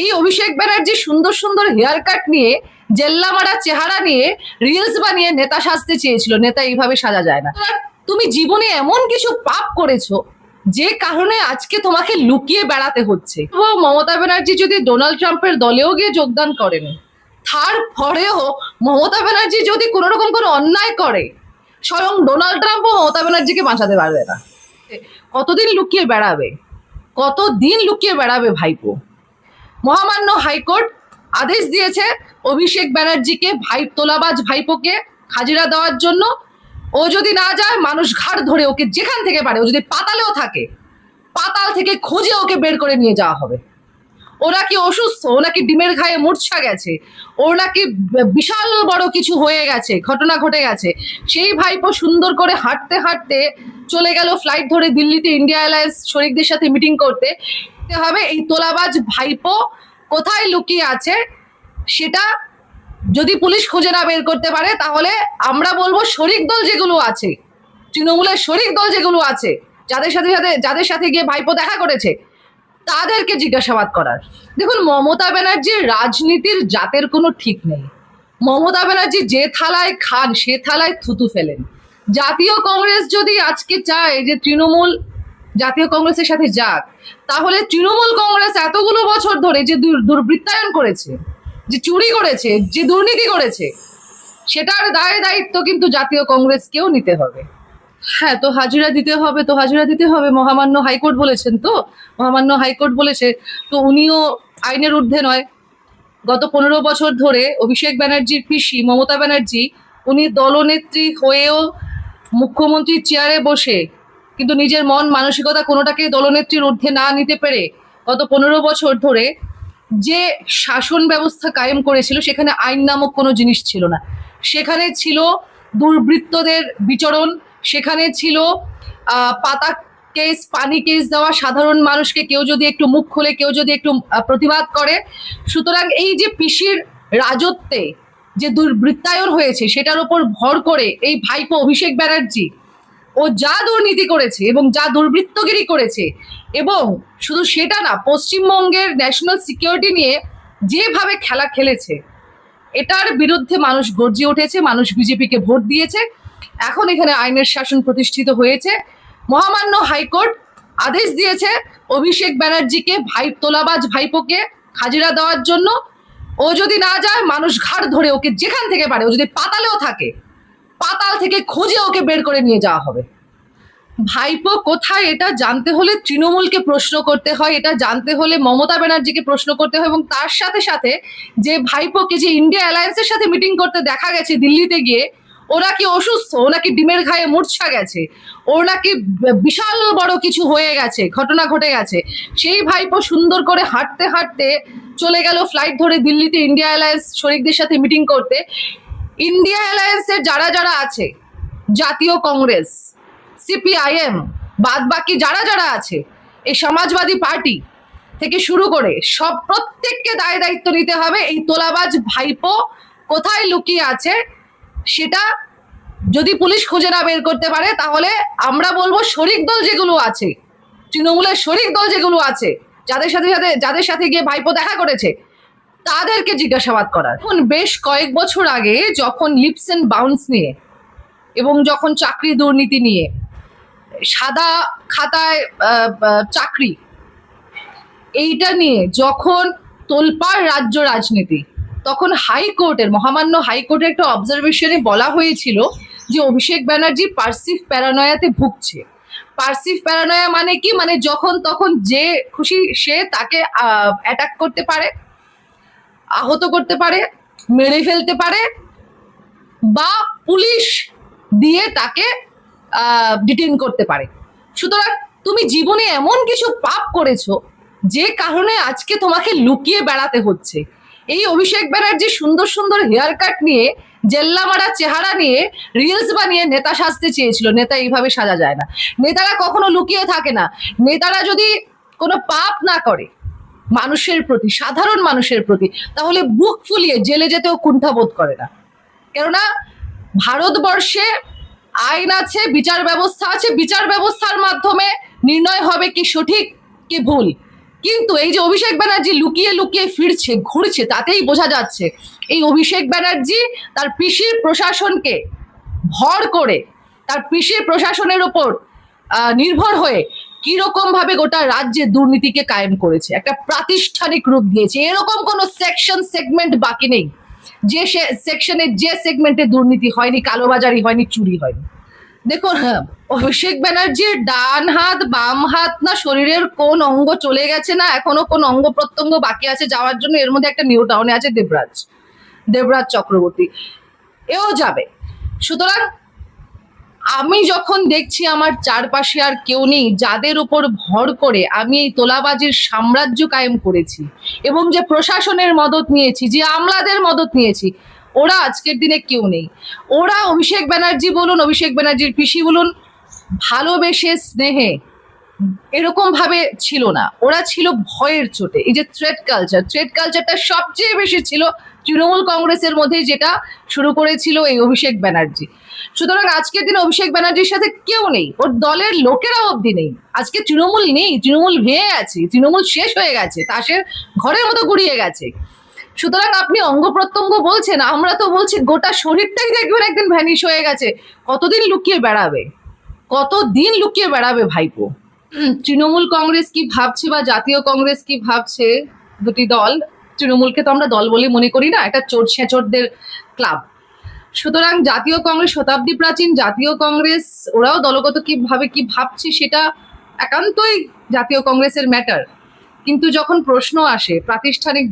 এই অভিষেক ব্যানার্জি সুন্দর সুন্দর হেয়ার কাট নিয়ে, জেল্লা মারা চেহারা নিয়ে রিলস বানিয়ে নেতা সাজতে চেয়েছিল। নেতা এইভাবে সাজা যায় না। তুমি জীবনে এমন কিছু পাপ করেছো যে কারণে আজকে তোমাকে লুকিয়ে বেড়াতে হচ্ছে। মমতা ব্যানার্জি যদি ডোনাল্ড ট্রাম্পের দলেও গিয়ে যোগদান করেন, তারপরেও মমতা ব্যানার্জি যদি কোনো রকম কোনো অন্যায় করে, স্বয়ং ডোনাল্ড ট্রাম্পও মমতা ব্যানার্জিকে বাঁচাতে পারবে না। কতদিন লুকিয়ে বেড়াবে, কতদিন লুকিয়ে বেড়াবে ভাইপো? মহামান্য হাইকোর্ট আদেশ দিয়েছে অভিষেক ব্যানার্জিকে, তোলাবাজ ভাইপোকে হাজিরা দেওয়ার জন্য। ও যদি না যায়, মানুষ ঘাড় ধরে ওকে যেখান থেকে পারে, ও যদি পাতালেও থাকে, পাতাল থেকে খুঁজে ওকে বের করে নিয়ে যাওয়া হবে। ও নাকি অসুস্থ, ও নাকি ডিমের ঘায়ে মূর্ছা গেছে, ওর নাকি বিশাল বড় কিছু হয়ে গেছে, ঘটনা ঘটে গেছে। সেই ভাইপো সুন্দর করে হাঁটতে হাঁটতে চলে গেল ফ্লাইট ধরে দিল্লিতে ইন্ডিয়া এয়ারলাইন্স শরিকদের সাথে মিটিং করতে। হবে এই তোলাবাজ ভাইপো কোথায় লুকিয়ে আছে, সেটা যদি পুলিশ খুঁজে না বের করতে পারে, তাহলে আমরা বলবো শরিক দল যেগুলো আছে, তৃণমূলের শরিক দল যেগুলো আছে, যাদের সাথে গিয়ে ভাইপো দেখা করেছে, তাদেরকে জিজ্ঞাসাবাদ করার। দেখুন, মমতা ব্যানার্জির রাজনীতির জাতের কোনো ঠিক নেই। মমতা ব্যানার্জি যে থালায় খান, সে থালায় থুতু ফেলেন। জাতীয় কংগ্রেস যদি আজকে চায় যে তৃণমূল জাতীয় কংগ্রেসের সাথে যাক, তাহলে তৃণমূল কংগ্রেস এতগুলো বছর ধরে যে দুর্বৃত্তায়ন করেছে, যে চুরি করেছে, যে দুর্নীতি করেছে, সেটার দায় দায়িত্ব কিন্তু জাতীয় কংগ্রেসকেও নিতে হবে। হ্যাঁ, তো হাজিরা দিতে হবে, তো হাজিরা দিতে হবে। মহামান্য হাইকোর্ট বলেছেন, তো মহামান্য হাইকোর্ট বলেছে, তো উনিও আইনের ঊর্ধ্বে নয়। গত 15 বছর ধরে অভিষেক ব্যানার্জির পিসি মমতা ব্যানার্জি, উনি দলনেত্রী হয়েও মুখ্যমন্ত্রীর চেয়ারে বসে কিন্তু নিজের মন মানসিকতা কোনোটাকে দলনেত্রীর ঊর্ধ্বে না নিতে পেরে গত 15 বছর ধরে যে শাসন ব্যবস্থা কায়েম করেছিল, সেখানে আইন নামক কোনো জিনিস ছিল না। সেখানে ছিল দুর্বৃত্তদের বিচরণ, সেখানে ছিল পাতা কেস, পানি কেস দেওয়া সাধারণ মানুষকে, কেউ যদি একটু মুখ খোলে, কেউ যদি একটু প্রতিবাদ করে। সুতরাং এই যে পিসির রাজত্বে যে দুর্বৃত্তায়ন হয়েছে, সেটার উপর ভর করে এই ভাইপো অভিষেক ব্যানার্জি ও যা দুর্নীতি করেছে এবং যা দুর্বৃত্তগিরি করেছে, এবং শুধু সেটা না, পশ্চিমবঙ্গের ন্যাশনাল সিকিউরিটি নিয়ে যেভাবে খেলা খেলেছে, এটার বিরুদ্ধে মানুষ গর্জে উঠেছে, মানুষ বিজেপিকে ভোট দিয়েছে। এখন এখানে আইনের শাসন প্রতিষ্ঠিত হয়েছে। মহামান্য হাইকোর্ট আদেশ দিয়েছে অভিষেক ব্যানার্জিকে, তোলাবাজ ভাইপোকে হাজিরা দেওয়ার জন্য। ও যদি না যায়, মানুষ ঘাড় ধরে ওকে যেখান থেকে পারে, ও যদি পাতালেও থাকে, পাতাল থেকে খুঁজে ওকে বের করে নিয়ে যাওয়া হবে। ভাইপো কোথায়, এটা জানতে হলে তৃণমূলকে প্রশ্ন করতে হয়, এটা জানতে হলে মমতা ব্যানার্জিকে প্রশ্ন করতে হয়। এবং তার সাথে সাথে যে ভাইপোকে যে ইন্ডিয়া অ্যালায়েন্সের সাথে মিটিং করতে দেখা গেছে দিল্লিতে গিয়ে, ও নাকি অসুস্থ, ও নাকি ডিমের ঘায়ে মূর্ছা গেছে, ওর নাকি বিশাল বড় কিছু হয়ে গেছে, ঘটনা ঘটে গেছে। সেই ভাইপো সুন্দর করে হাঁটতে হাঁটতে চলে গেল ফ্লাইট ধরে দিল্লিতে ইন্ডিয়া অ্যালায়েন্স শরিকদের সাথে মিটিং করতে। ইন্ডিয়া অ্যালায়েন্সের যারা যারা আছে, জাতীয় কংগ্রেস, সিপিআইএম, বাদ বাকি যারা যারা আছে, এই সমাজবাদী পার্টি থেকে শুরু করে সব, প্রত্যেককে দায় দায়িত্ব নিতে হবে। এই তোলাবাজ ভাইপো কোথায় লুকিয়ে আছে, সেটা যদি পুলিশ খুঁজে না বের করতে পারে, তাহলে আমরা বলবো শরিক দল যেগুলো আছে, তৃণমূলের শরিক দল যেগুলো আছে, যাদের সাথে গিয়ে ভাইপো দেখা করেছে, তাদেরকে জিজ্ঞাসাবাদ করার। এখন বেশ কয়েক বছর আগে যখন লিপস এন্ড বাউন্স নিয়ে এবং যখন চাকরি দুর্নীতি নিয়ে, সাদা খাতায় চাকরি, এইটা নিয়ে যখন তোলপাড় রাজ্য রাজনীতি, তখন হাইকোর্টের, মহামান্য হাইকোর্টের একটা অবজারভেশনে বলা হয়েছিল যে অভিষেক ব্যানার্জি পার্সিভ প্যারানয়াতে ভুগছে। পার্সিভ প্যারানয়া মানে কি? মানে যখন তখন যে খুশি সে তাকে অ্যাটাক করতে পারে, আহত করতে পারে, মেরে ফেলতে পারে, বা পুলিশ দিয়ে তাকে ডিটেইন করতে পারে। সুতরাং তুমি জীবনে এমন কিছু পাপ করেছো যে কারণে আজকে তোমাকে লুকিয়ে বেড়াতে হচ্ছে। এই অভিষেক ব্যানার্জি সুন্দর সুন্দর হেয়ার কাট নিয়ে, জেল্লা মারা চেহারা নিয়ে রিলস বানিয়ে নেতা সাজতে চেয়েছিল। নেতা এইভাবে সাজা যায় না। নেতারা কখনো লুকিয়ে থাকে না। নেতারা যদি কোনো পাপ না করে মানুষের প্রতি, সাধারণ মানুষের প্রতি, তাহলে বুক ফুলিয়ে জেলে যেতেও কুণ্ঠাবোধ করে না। কেননা ভারতবর্ষে আইন আছে, বিচার ব্যবস্থা আছে, বিচার ব্যবস্থার মাধ্যমে নির্ণয় হবে কি সঠিক কি ভুল। কিন্তু এই যে অভিষেক ব্যানার্জি লুকিয়ে লুকিয়ে ফিরছে ঘুরছে, তাতেই বোঝা যাচ্ছে এই অভিষেক ব্যানার্জি তার পিসির প্রশাসনকে ভর করে, তার পিসির প্রশাসনের ওপর নির্ভর হয়ে কিরকম ভাবে গোটা রাজ্যে দুর্নীতিকে কায়েম করেছে, একটা প্রাতিষ্ঠানিক রূপ দিয়েছে। এরকম কোনো সেকশন সেগমেন্ট বাকি নেই যে সেকশনে যে সেগমেন্টে দুর্নীতি হয়নি, কালোবাজারি হয়নি, চুরি হয়নি। দেখুন, হ্যাঁ, অভিষেক ব্যানার্জির ডান হাত বাম হাত না শরীরের কোন অঙ্গ চলে গেছে, না এখনো কোন অঙ্গ প্রত্যঙ্গ বাকি আছে যাওয়ার জন্য, এর মধ্যে একটা নিউ টাউনে আছে দেবরাজ চক্রবর্তী, এও যাবে। সুতরাং আমি যখন দেখছি আমার চারপাশে আর কেউ নেই যাদের উপর ভর করে আমি এই তোলাবাজির সাম্রাজ্য কায়েম করেছি, এবং যে প্রশাসনের মদত নিয়েছি, যে আমলাদের মদত নিয়েছি, ওরা আজকের দিনে কেউ নেই। ওরা অভিষেক ব্যানার্জি বলুন, অভিষেক ব্যানার্জির পিসি বলুন, ভালোবেসে স্নেহে এরকম ভাবে ছিল না, ওরা ছিল ভয়ের চোটে। এই যে থ্রেড কালচারটা সবচেয়ে বেশি ছিল তৃণমূল কংগ্রেসের মধ্যে, যেটা শুরু করেছিল এই অভিষেক ব্যানার্জি। সুতরাং আজকের দিনে অভিষেক ব্যানার্জির সাথে কেউ নেই, ওর দলের লোকেরা অবধি নেই। আজকে তৃণমূল নেই, তৃণমূল ভেঙে গেছে, তৃণমূল শেষ হয়ে গেছে, তাসের ঘরের মতো গুড়িয়ে গেছে। সুতরাং আপনি অঙ্গ প্রত্যঙ্গ বলছেন, আমরা তো বলছি গোটা শরীরটাই দেখবেন একদিন ভ্যানিশ হয়ে গেছে। কতদিন লুকিয়ে বেড়াবে ভাইপো? তৃণমূল কংগ্রেস কি ভাবছে বা জাতীয় কংগ্রেস কি ভাবছে, দুটি দল, তৃণমূলকে তো আমরা দল বলে মনে করি না, এটা চোর ছেঁচড়দের ক্লাব। সুতরাং জাতীয় কংগ্রেস শতাব্দী প্রাচীন জাতীয় কংগ্রেস, ওরাও দলগত কি ভাবছে সেটা একান্তই জাতীয় কংগ্রেসের ম্যাটার। কিন্তু যখন প্রশ্ন আসে প্রাতিষ্ঠানিক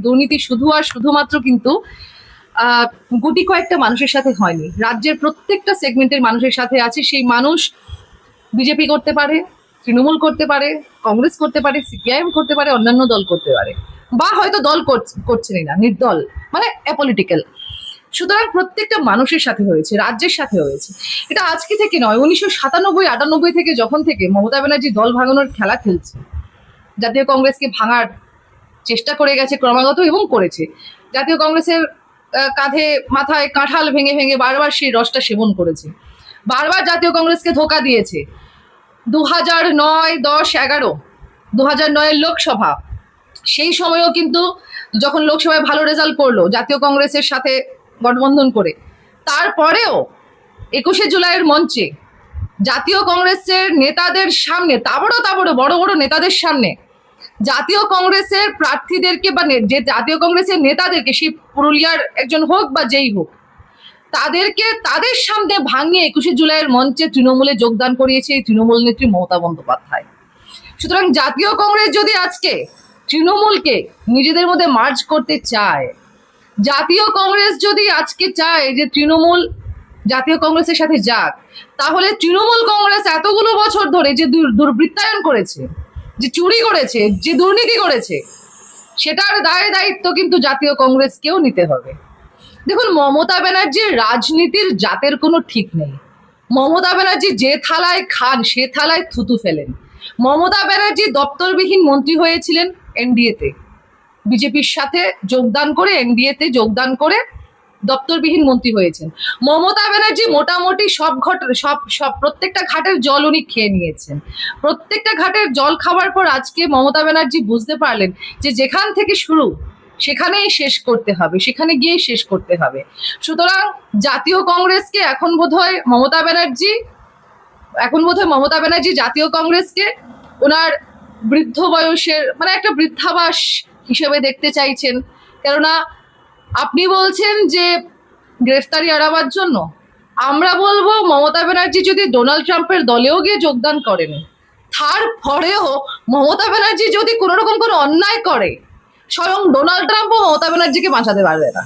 দুর্নীতি শুধু আর শুধুমাত্র কিন্তু গুটি কয়েকটা মানুষের সাথে হয়নি, রাজ্যের প্রত্যেকটা সেগমেন্টের মানুষের সাথে আছে। সেই মানুষ বিজেপি করতে পারে, তৃণমূল করতে পারে, কংগ্রেস করতে পারে, সিপিআইএম করতে পারে, অন্যান্য দল করতে পারে, বা হয়তো দল করছেনই না, নির্দল, মানে অ্যাপলিটিক্যাল। সুতরাং প্রত্যেকটা মানুষের সাথে হয়েছে, রাজ্যের সাথে হয়েছে। এটা আজকে থেকে নয়, 1997-98 থেকে, যখন থেকে মমতা ব্যানার্জি দল ভাঙানোর খেলা খেলছে, জাতীয় কংগ্রেসকে ভাঙার চেষ্টা করে গেছে ক্রমাগত, এবং করেছে। জাতীয় কংগ্রেসের কাঁধে মাথায় কাঁঠাল ভেঙে ভেঙে বারবার সেই রসটা সেবন করেছে, বারবার জাতীয় কংগ্রেসকে ধোঁকা দিয়েছে। 2009, 10, 11, 2009-এর লোকসভা, সেই সময়ও কিন্তু যখন লোকসভায় ভালো রেজাল্ট করলো জাতীয় কংগ্রেসের সাথে গঠবন্ধন করে, তারপরেও 21শে জুলাইয়ের মঞ্চে জাতীয় কংগ্রেসের নেতাদের সামনে, তাবড় বড় বড় নেতাদের সামনে জাতীয় কংগ্রেসের প্রার্থীদেরকে বা যে জাতীয় কংগ্রেসের নেতাদেরকে, সেই পুরুলিয়ার একজন হোক বা যেই হোক, তাদেরকে তাদের সামনে ভাঙিয়ে 21শে জুলাইয়ের মঞ্চে তৃণমূলে যোগদান করিয়েছে এই তৃণমূল নেত্রী মমতা বন্দ্যোপাধ্যায়। সুতরাং জাতীয় কংগ্রেস যদি আজকে তৃণমূলকে নিজেদের মধ্যে মার্জ করতে চায়, জাতীয় কংগ্রেস যদি আজকে চায় যে তৃণমূল জাতীয় কংগ্রেসের সাথে যাক, তাহলে তৃণমূল কংগ্রেস এতগুলো বছর ধরে যে দুর্বৃত্তায়ন করেছে, যে চুরি করেছে, যে দুর্নীতি করেছে, সেটার দায়িত্ব কিন্তু জাতীয় কংগ্রেসকেও নিতে হবে। দেখুন, মমতা ব্যানার্জির রাজনীতির জাতের কোনো ঠিক নেই। মমতা ব্যানার্জি যে থালায় খান সে থালায় থুতু ফেলেন। মমতা ব্যানার্জি দপ্তরবিহীন মন্ত্রী হয়েছিলেন এনডিএতে, বিজেপির সাথে যোগদান করে এনডিএতে যোগদান করে দপ্তরবিহীন মন্ত্রী হয়েছেন। মমতা ব্যানার্জি মোটামুটি সব প্রত্যেকটা ঘাটের জল উনি খেয়ে নিয়েছেন। প্রত্যেকটা ঘাটের জল খাওয়ার পর আজকে মমতা ব্যানার্জি বুঝতে পারলেন যে যেখান থেকে শুরু সেখানেই শেষ করতে হবে, সেখানে গিয়েই শেষ করতে হবে। সুতরাং জাতীয় কংগ্রেসকে এখন বোধহয় মমতা ব্যানার্জি জাতীয় কংগ্রেসকে ওনার বৃদ্ধ বয়সের, মানে একটা বৃদ্ধাবাস হিসেবে দেখতে চাইছেন। কেননা আপনি বলছেন যে গ্রেফতারি এড়াবার জন্য, আমরা বলবো মমতা ব্যানার্জি যদি ডোনাল্ড ট্রাম্পের দলেও গিয়ে যোগদান করেন, তারপরেও মমতা ব্যানার্জি যদি কোনো রকম কোনো অন্যায় করে, স্বয়ং ডোনাল্ড ট্রাম্পও মমতা ব্যানার্জিকে বাঁচাতে পারবে না।